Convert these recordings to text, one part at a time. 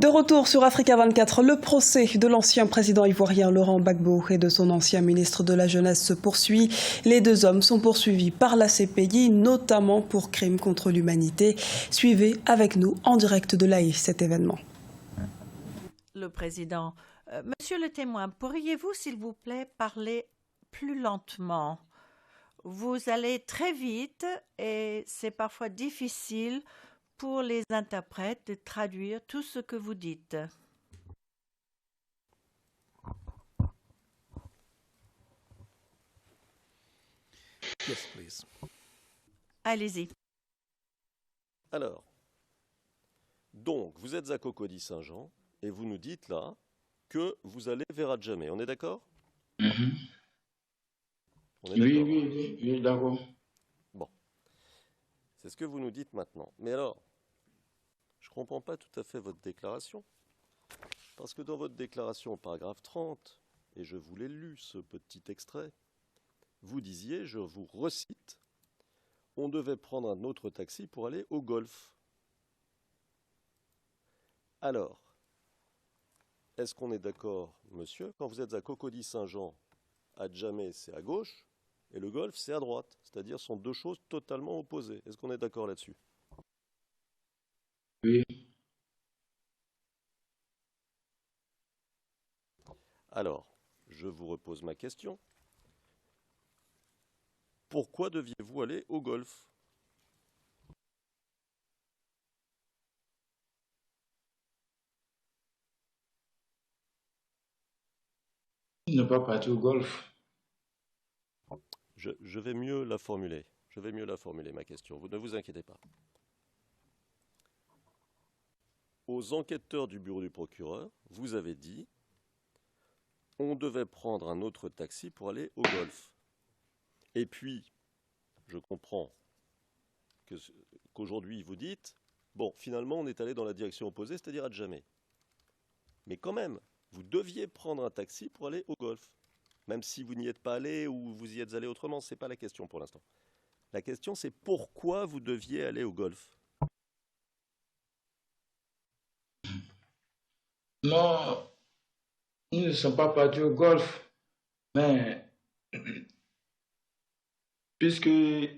De retour sur Africa 24, le procès de l'ancien président ivoirien Laurent Gbagbo et de son ancien ministre de la Jeunesse se poursuit. Les deux hommes sont poursuivis par la CPI, notamment pour crimes contre l'humanité. Suivez avec nous en direct de l'AI cet événement. Le président, monsieur le témoin, pourriez-vous s'il vous plaît parler plus lentement? Vous allez très vite et c'est parfois difficile pour les interprètes de traduire tout ce que vous dites. Yes, please. Allez-y. Alors, donc, vous êtes à Cocody-Saint-Jean et vous nous dites là que vous allez vers Adjamé. On est d'accord? Oui, d'accord. Bon, c'est ce que vous nous dites maintenant. Mais alors, je ne comprends pas tout à fait votre déclaration. Parce que dans votre déclaration, paragraphe 30, et je vous l'ai lu, ce petit extrait, vous disiez, je vous recite, on devait prendre un autre taxi pour aller au golf. Alors, est-ce qu'on est d'accord, monsieur, quand vous êtes à Cocody-Saint-Jean, Adjamé, c'est à gauche, et le golf, c'est à droite. C'est-à-dire, ce sont deux choses totalement opposées. Est-ce qu'on est d'accord là-dessus? Oui. Alors, je vous repose ma question. Pourquoi deviez-vous aller au golf? Il n'est pas parti au golf. Je vais mieux la formuler. Je vais mieux la formuler, ma question. Vous ne vous inquiétez pas. Aux enquêteurs du bureau du procureur, vous avez dit on devait prendre un autre taxi pour aller au golf. Et puis, je comprends qu'aujourd'hui, vous dites bon, finalement, on est allé dans la direction opposée, c'est-à-dire Adjamé. Mais quand même, vous deviez prendre un taxi pour aller au golf. Même si vous n'y êtes pas allé ou vous y êtes allé autrement, ce n'est pas la question pour l'instant. La question, c'est pourquoi vous deviez aller au golf? Non, nous ne sommes pas partis au golf, mais puisque nous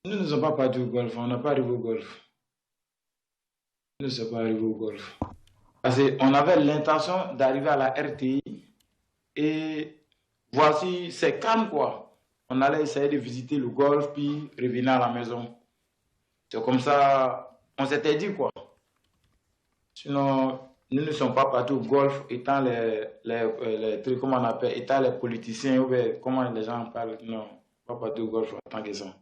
ne sommes pas partis au golf, on n'a pas arrivé au golf. Nous ne sommes pas arrivés au golf. Parce qu'on avait l'intention d'arriver à la RTI et voici, c'est calme quoi. On allait essayer de visiter le golf puis revenir à la maison. C'est comme ça, on s'était dit quoi. Sinon, nous ne sommes pas partis au golf étant les trucs, comment on appelle, étant les politiciens, ou bien, comment les gens parlent. Non, pas partis au golf en tant que ça.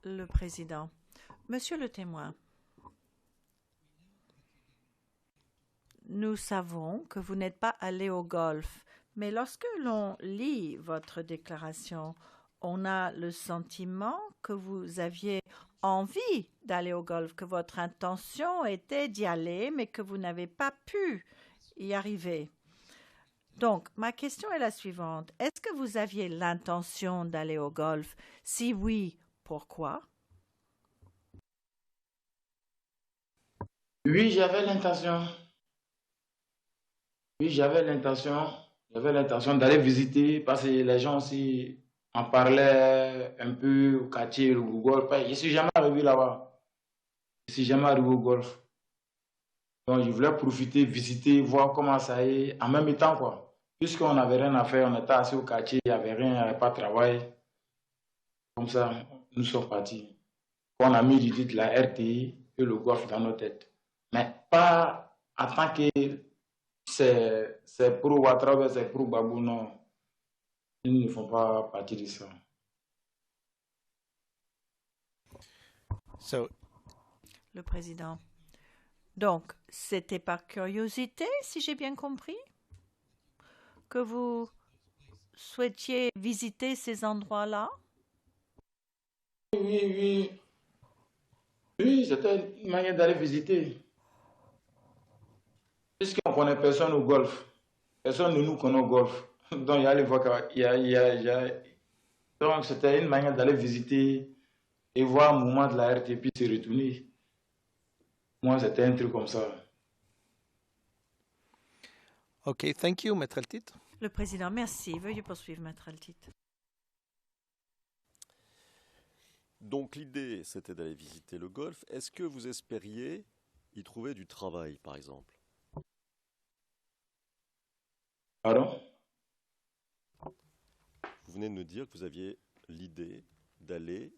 Le président, monsieur le témoin, nous savons que vous n'êtes pas allé au golf, mais lorsque l'on lit votre déclaration, on a le sentiment que vous aviez envie d'aller au golf, que votre intention était d'y aller, mais que vous n'avez pas pu y arriver. Donc, ma question est la suivante. Est-ce que vous aviez l'intention d'aller au golf? Si oui, pourquoi? Oui, j'avais l'intention. Oui, j'avais l'intention d'aller visiter parce que les gens aussi en parlaient un peu au quartier, au golf. Je ne suis jamais arrivé là-bas. Je ne suis jamais arrivé au golf. Donc, je voulais profiter, visiter, voir comment ça est, en même temps, quoi. Puisqu'on n'avait rien à faire, on était assis au quartier, il n'y avait rien, il n'y avait pas de travail. Comme ça, nous sommes partis. On a mis l'idée de la RTI et le golf dans nos têtes. Mais pas en tant que c'est pro Ouattara, c'est pro Gbagbo, non. Ils ne font pas partie de ça. Le président. Donc, c'était par curiosité, si j'ai bien compris, que vous souhaitiez visiter ces endroits-là? Oui, c'était une manière d'aller visiter. Puisqu'on ne connaît personne au golf, personne ne nous connaît au golf. Donc, il y a les voix, donc, c'était une manière d'aller visiter et voir un moment de la RTP se retourner. Moi, c'était un truc comme ça. OK, thank you, Maître Altit. Le président, merci. Veuillez poursuivre, Maître Altit. Donc l'idée, c'était d'aller visiter le Golfe. Est-ce que vous espériez y trouver du travail, par exemple? Pardon? Vous venez de nous dire que vous aviez l'idée d'aller,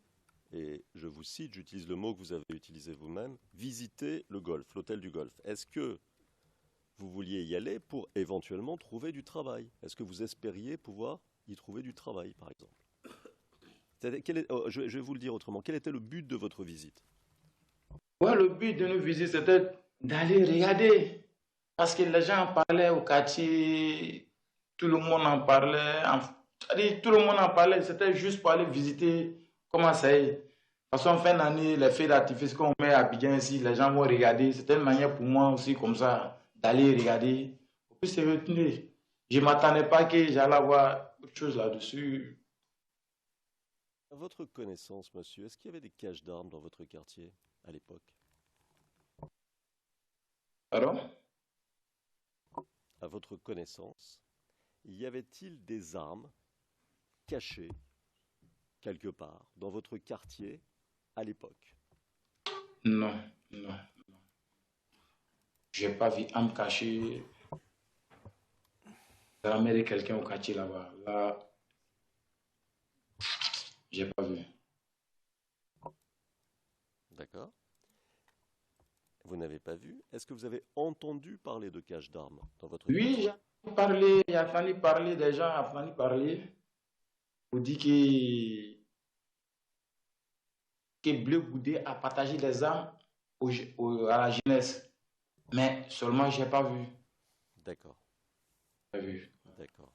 et je vous cite, j'utilise le mot que vous avez utilisé vous-même, visiter le Golfe, l'hôtel du Golfe. Est-ce que vous vouliez y aller pour éventuellement trouver du travail? Est-ce que vous espériez pouvoir y trouver du travail, par exemple? Je vais vous le dire autrement. Quel était le but de votre visite? Ouais, le but de nos visites, c'était d'aller regarder. Parce que les gens en parlaient au quartier, tout le monde en parlait. C'est-à-dire, tout le monde en parlait. C'était juste pour aller visiter comment ça est. De toute façon, en fin d'année, les feux d'artifice qu'on met à Abidjan ici, les gens vont regarder. C'était une manière pour moi aussi, comme ça, d'aller regarder. Puis se retenir. Je ne m'attendais pas que j'allais avoir autre chose là-dessus. À votre connaissance, monsieur, est-ce qu'il y avait des caches d'armes dans votre quartier à l'époque? Pardon? À votre connaissance, y avait-il des armes cachées quelque part dans votre quartier à l'époque? Non, non. Je n'ai pas vu âme cachée dans la main de quelqu'un au quartier là-bas. Là, j'ai pas vu. D'accord. Vous n'avez pas vu. Est-ce que vous avez entendu parler de caches d'armes dans votre Oui, quartier? j'ai entendu parler, des gens ont entendu parler. On dit que Bleu Goudé a partagé des armes à la jeunesse. Mais seulement, je n'ai pas vu. D'accord. Pas vu. D'accord.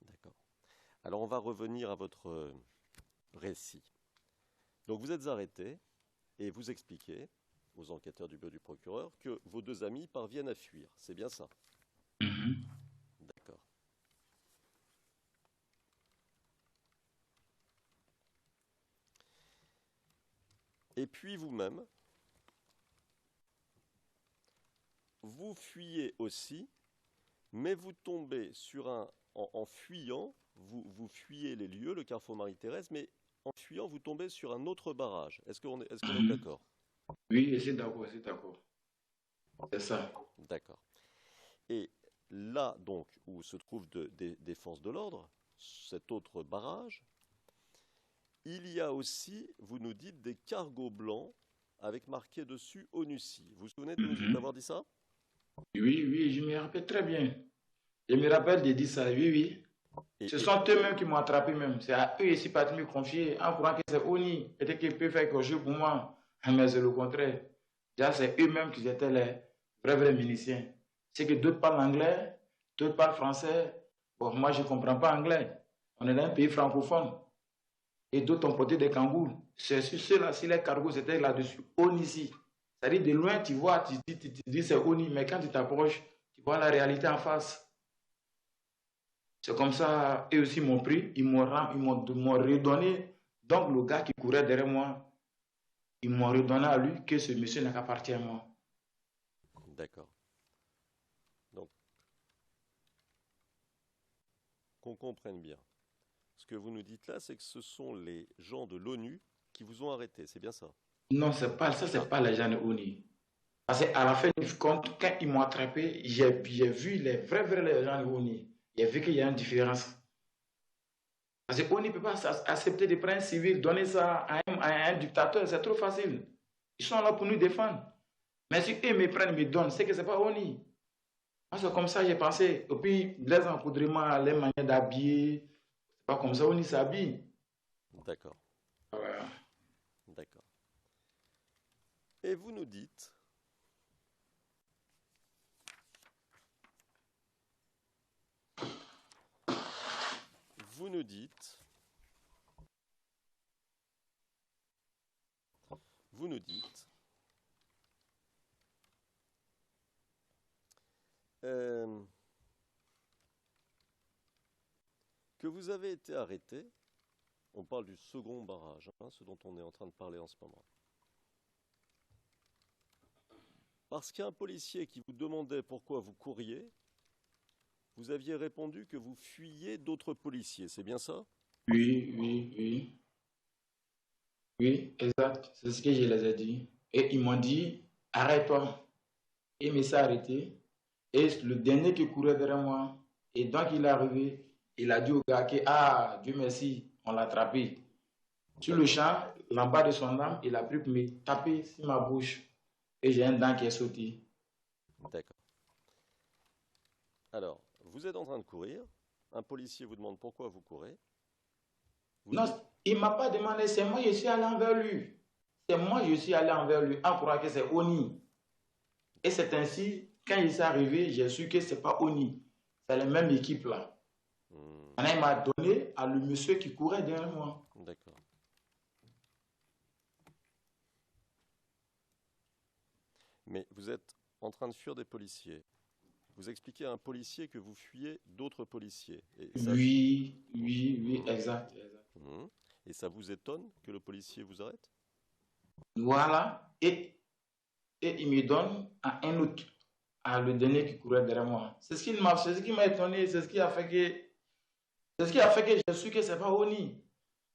D'accord. Alors on va revenir à votre récit. Donc vous êtes arrêté et vous expliquez aux enquêteurs du bureau du procureur que vos deux amis parviennent à fuir. C'est bien ça? Mhm. D'accord. Et puis vous-même, vous fuyez aussi, mais vous tombez sur en fuyant, vous fuyez les lieux, le carrefour Marie-Thérèse, mais en fuyant, vous tombez sur un autre barrage. Est-ce qu'on est d'accord? Oui, c'est d'accord, c'est d'accord. C'est ça. D'accord. Et là, donc, où se trouvent des forces de l'ordre, cet autre barrage, il y a aussi, vous nous dites, des cargos blancs avec marqué dessus ONUCI. Vous vous souvenez d'avoir dit ça? Oui, oui, je me rappelle très bien. Je me rappelle de dire ça, oui, oui. Ce sont eux-mêmes qui m'ont attrapé même. C'est à eux ici pas de me confier en croyant que c'est ONI. Peut-être qu'ils peuvent faire quelque chose pour moi. Mais c'est le contraire. Déjà, c'est eux-mêmes qui étaient les vrais miliciens. C'est que d'autres parlent anglais, d'autres parlent français. Bon, moi, je ne comprends pas anglais. On est dans un pays francophone. Et d'autres ont porté des kangourous. C'est sur ceux-là, si les cargos étaient là-dessus, ONI ici. C'est-à-dire, de loin, tu vois, tu dis c'est ONI, mais quand tu t'approches, tu vois la réalité en face. C'est comme ça, eux aussi m'ont pris, ils m'ont redonné. Donc, le gars qui courait derrière moi, ils m'ont redonné à lui que ce monsieur n'a qu'appartient à moi. D'accord. Donc, qu'on comprenne bien. Ce que vous nous dites là, c'est que ce sont les gens de l'ONU qui vous ont arrêté, c'est bien ça? Non, c'est pas ça, c'est pas les gens de ONU. Parce qu'à la fin du compte, quand ils m'ont attrapé, j'ai vu les vrais gens de ONU. J'ai vu qu'il y a une différence. Parce qu'on ne peut pas accepter de prendre un civil, donner ça à un dictateur, c'est trop facile. Ils sont là pour nous défendre. Mais si eux me prennent, me donnent, c'est que ce n'est pas ONU. Moi, c'est comme ça que j'ai pensé. Et puis, les encadrements, les manières d'habiller, c'est pas comme ça ONU s'habille. D'accord. Voilà. D'accord. Et vous nous dites que vous avez été arrêté On parle du second barrage, hein, ce dont on est en train de parler en ce moment. Parce qu'un policier qui vous demandait pourquoi vous couriez, vous aviez répondu que vous fuyiez d'autres policiers, c'est bien ça? Oui, oui, oui. Oui, exact. C'est ce que je les ai dit. Et ils m'ont dit, arrête-toi. Et il me s'est arrêté. Et le dernier qui courait derrière moi, et donc il est arrivé, il a dit au gars que, ah, Dieu merci, on l'a attrapé. Sur le champ, l'en bas de son âme, il a pris pour me taper sur ma bouche. Et j'ai un dent qui est sauté. D'accord. Alors, vous êtes en train de courir, un policier vous demande pourquoi vous courez. Vous Non, dites, il ne m'a pas demandé, c'est moi, je suis allé envers lui. C'est moi, je suis allé envers lui, en croyant que c'est Oni. Et c'est ainsi, quand il s'est arrivé, j'ai su que ce n'est pas Oni. C'est la même équipe là. Il m'a donné à le monsieur qui courait derrière moi. d'accord. Mais vous êtes en train de fuir des policiers. Vous expliquez à un policier que vous fuyez d'autres policiers. Et ça, Oui, oui, oui, exact, exact. Et ça vous étonne que le policier vous arrête? Voilà. Et il me donne à un autre, à le dernier qui courait derrière moi. C'est ce qui m'a étonné, c'est ce qui a fait que je suis que c'est pas Oni.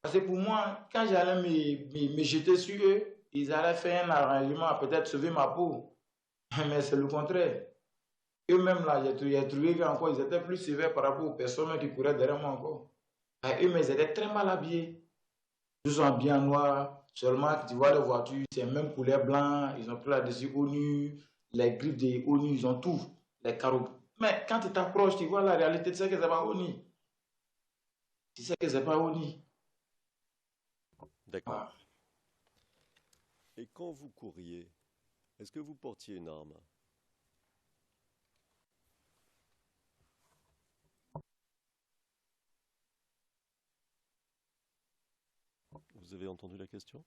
Parce que pour moi, quand j'allais me jeter sur eux, ils allaient faire un arrangement, peut-être sauver ma peau. Mais c'est le contraire. Eux-mêmes, là, j'ai trouvé qu'encore, ils étaient plus sévères par rapport aux personnes qui couraient derrière moi encore. Et eux, mais ils étaient très mal habillés. Ils sont habillés en noir. Seulement, tu vois les voitures, c'est même couleur blanc. Ils ont pris là-dessus ONU, les griffes des ONU, ils ont tout. Les carreaux. Mais quand tu t'approches, tu vois la réalité, tu sais que c'est pas ONU. Tu sais que c'est pas ONU. D'accord. Voilà. Et quand vous couriez, est-ce que vous portiez une arme? Vous avez entendu la question?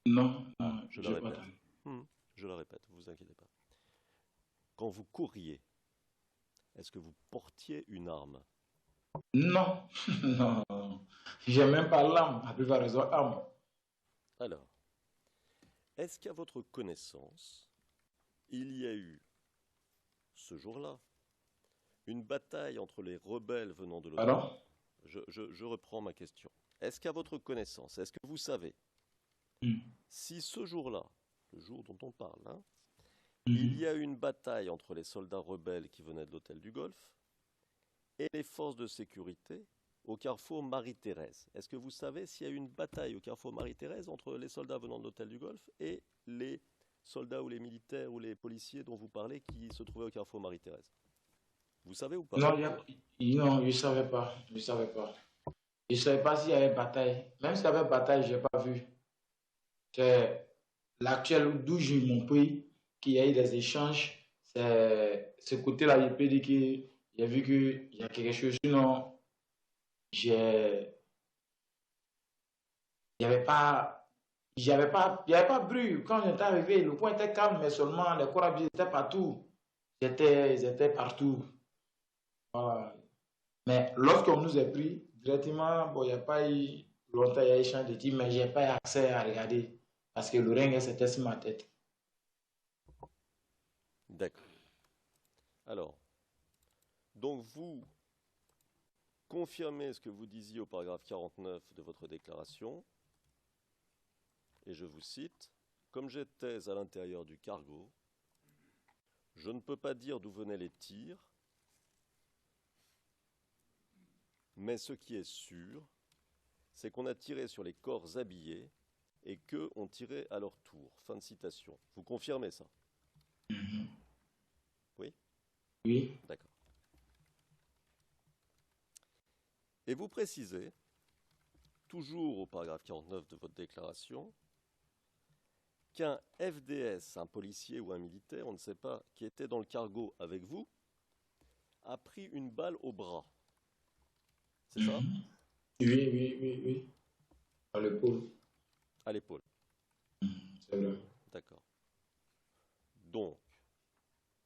Non, non, Je j'ai la pas répète. entendu. Je la répète, vous inquiétez pas. Quand vous couriez, est-ce que vous portiez une arme? Non, non, j'ai même pas l'âme, à plus raison âme. Alors, est-ce qu'à votre connaissance, il y a eu, ce jour-là, une bataille entre les rebelles venant de l'autre? Pardon? Je reprends ma question. Est-ce qu'à votre connaissance, est-ce que vous savez si ce jour-là, le jour dont on parle, hein, il y a eu une bataille entre les soldats rebelles qui venaient de l'hôtel du Golfe et les forces de sécurité au carrefour Marie-Thérèse? Est-ce que vous savez s'il y a eu une bataille au carrefour Marie-Thérèse entre les soldats venant de l'hôtel du Golfe et les soldats ou les militaires ou les policiers dont vous parlez qui se trouvaient au carrefour Marie-Thérèse? Vous savez ou pas? Non, non, je ne savais pas. Je ne savais pas. Je ne savais pas s'il y avait bataille. Même s'il y avait bataille, je n'ai pas vu. C'est l'actuel d'où j'ai mon pays, qu'il y a eu des échanges. C'est ce côté-là, je peux dire que j'ai vu qu'il y a quelque chose. Sinon, il n'y avait pas. Il n'y avait pas de bruit. Quand j'étais arrivé, le coin était calme, mais seulement les corps étaient partout. Ils étaient partout. Voilà. Mais lorsqu'on nous a pris, directement, bon, il n'y a pas eu longtemps, il y a échange de tirs, mais je n'ai pas eu accès à regarder parce que le ring c'était sur ma tête. D'accord. Alors, donc vous confirmez ce que vous disiez au paragraphe 49 de votre déclaration, et je vous cite, « Comme j'étais à l'intérieur du cargo, je ne peux pas dire d'où venaient les tirs, mais ce qui est sûr, c'est qu'on a tiré sur les corps habillés et qu'eux ont tiré à leur tour. » Fin de citation. Vous confirmez ça? Oui? Oui. D'accord. Et vous précisez, toujours au paragraphe 49 de votre déclaration, qu'un FDS, un policier ou un militaire, on ne sait pas, qui était dans le cargo avec vous, a pris une balle au bras. C'est ça? Oui. À l'épaule. À l'épaule. C'est vrai. D'accord. Donc,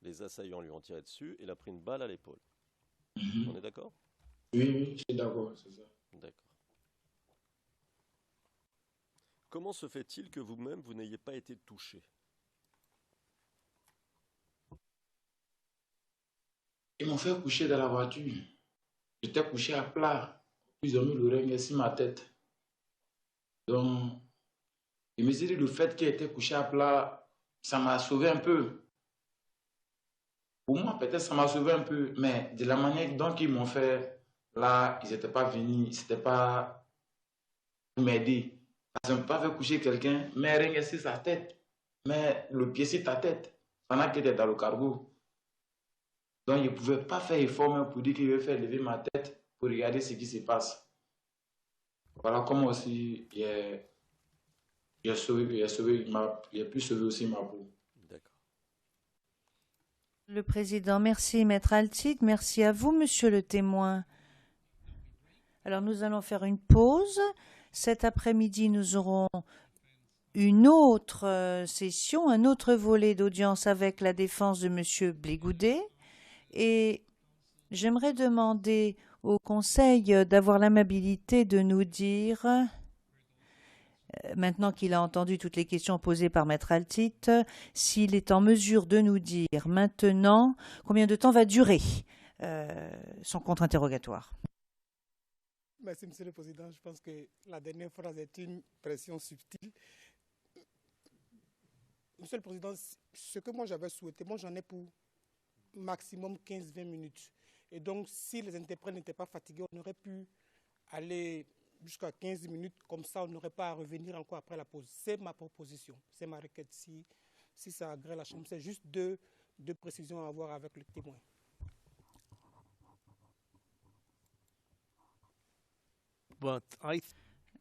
les assaillants lui ont tiré dessus et il a pris une balle à l'épaule. On est d'accord? Oui, je suis d'accord, c'est ça. D'accord. Comment se fait-il que vous-même, vous n'ayez pas été touché? Ils m'ont fait coucher dans la voiture. J'étais couché à plat. Ils ont mis l'oreille sur ma tête. Donc, je me suis dit, le fait qu'il était couché à plat, ça m'a sauvé un peu. Pour moi, peut-être ça m'a sauvé un peu, mais de la manière dont ils m'ont fait, là, ils n'étaient pas venus, c'était pas pour m'aider. Parce qu'on ne peut pas faire coucher quelqu'un, mais rien sur sa tête, mais le pied sur ta tête, pendant que tu étais dans le cargo. Donc, je ne pouvais pas faire effort même pour dire qu'il veut faire lever ma tête pour regarder ce qui se passe. Voilà comment aussi j'ai pu sauver aussi ma peau. D'accord. Le président, merci Maître Altid, merci à vous Monsieur le témoin. Alors nous allons faire une pause. Cet après-midi, nous aurons une autre session, un autre volet d'audience avec la défense de Monsieur Blégoudet. Et j'aimerais demander au Conseil d'avoir l'amabilité de nous dire, maintenant qu'il a entendu toutes les questions posées par Maître Altid, s'il est en mesure de nous dire maintenant combien de temps va durer son contre-interrogatoire. Merci, Monsieur le Président. Je pense que la dernière phrase est une pression subtile. Monsieur le Président, ce que moi j'avais souhaité, moi j'en ai pour maximum 15-20 minutes. Et donc, si les interprètes n'étaient pas fatigués, on aurait pu aller jusqu'à 15 minutes. Comme ça, on n'aurait pas à revenir encore après la pause. C'est ma proposition, c'est ma requête. Si ça agrée la Chambre, c'est juste deux précisions à avoir avec le témoin.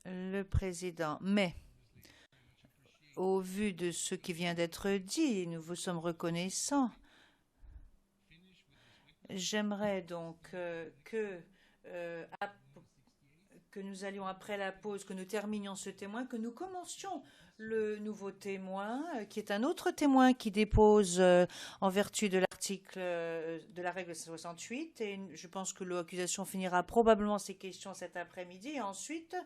Le président, mais au vu de ce qui vient d'être dit, nous vous sommes reconnaissants. J'aimerais donc que nous allions après la pause, que nous terminions ce témoin, que nous commencions le nouveau témoin, qui est un autre témoin qui dépose en vertu de l'article de la règle 68. Et je pense que l'accusation finira probablement ses questions cet après-midi. Et ensuite,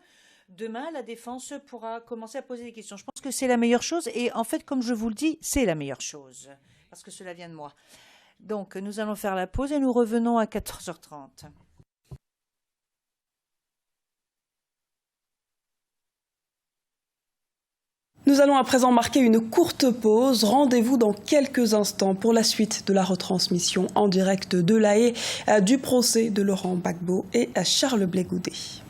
demain, la défense pourra commencer à poser des questions. Je pense que c'est la meilleure chose. Et en fait, comme je vous le dis, c'est la meilleure chose, parce que cela vient de moi. Donc, nous allons faire la pause et nous revenons à 14h30. Nous allons à présent marquer une courte pause. Rendez-vous dans quelques instants pour la suite de la retransmission en direct de La Haye du procès de Laurent Gbagbo et Charles Blégoudet.